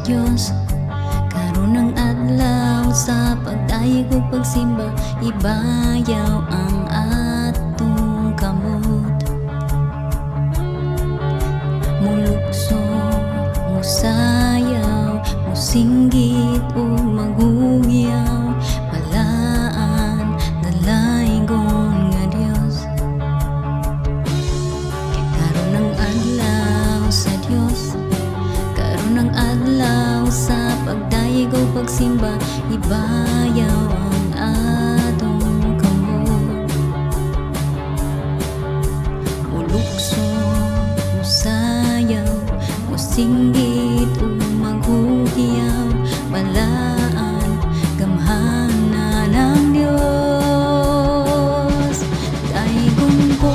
Dios. Karon ang adlaw sa pagdayo ug pagsimba, ibayaw ang atong kamot. Mulukso, musayaw, musinggit ug maghuyaw, balaan dalaygon nga Dios. Karon ang adlaw sa Dios, karon ang adlaw sa pagdayeg ug pagsimba, ibayaw ang atong kamot. Mulukso, musayaw, musinggit ug maghuyaw, balaan gamhanan ng Dios. Daygon ko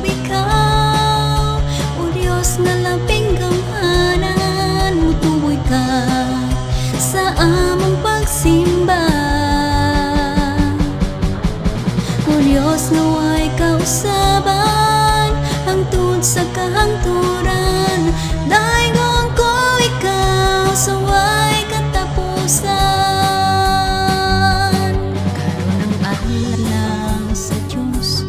ikaw, o Dios nga labing gamhanan, mutuboy ka sa among pagsimba. O Dios nga way kausaban hangtod sa kahangturan, daygon ko ikaw sa way katapusan. Karon ang adlaw sa Dios,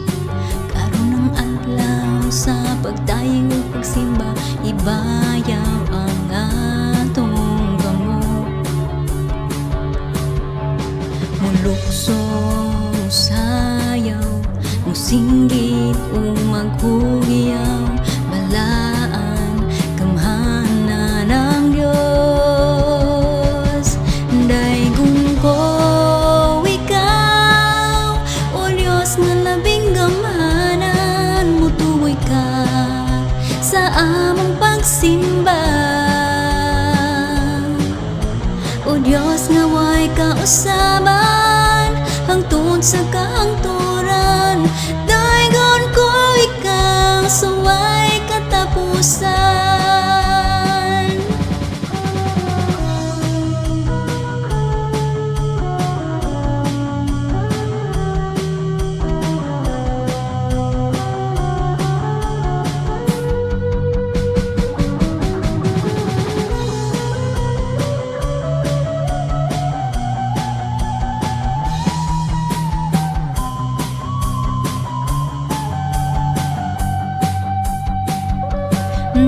karon ang adlaw sa pagdayeg ug pagsimba, ibayaw ang atong kamot. Mulukso, musayaw, musinggit ug maghuyaw, balaan gamhanan ng Dios. Daygon ko ikaw, o Dios nga labing gamhanan, mutuboy ka sa among pagsimba. O Dios nga way kausaban hangtod sa kahangturan, daygon ko ikaw sa way katapusan.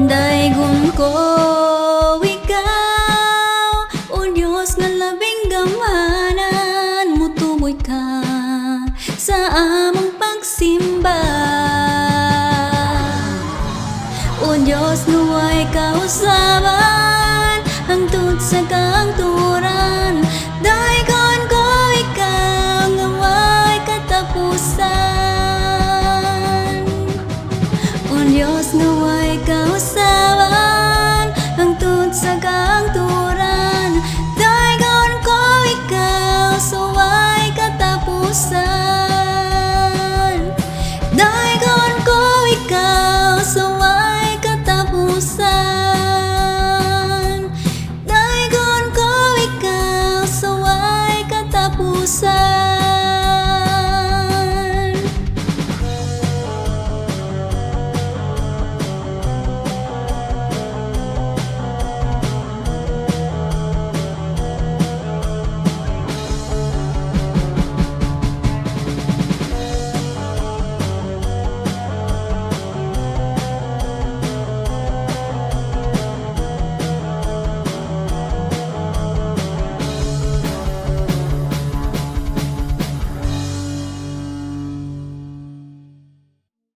Daygon ko ikaw, o Dios nga labing gamhanan, mutuboy ka sa among pagsimba. O Dios nga way kausaban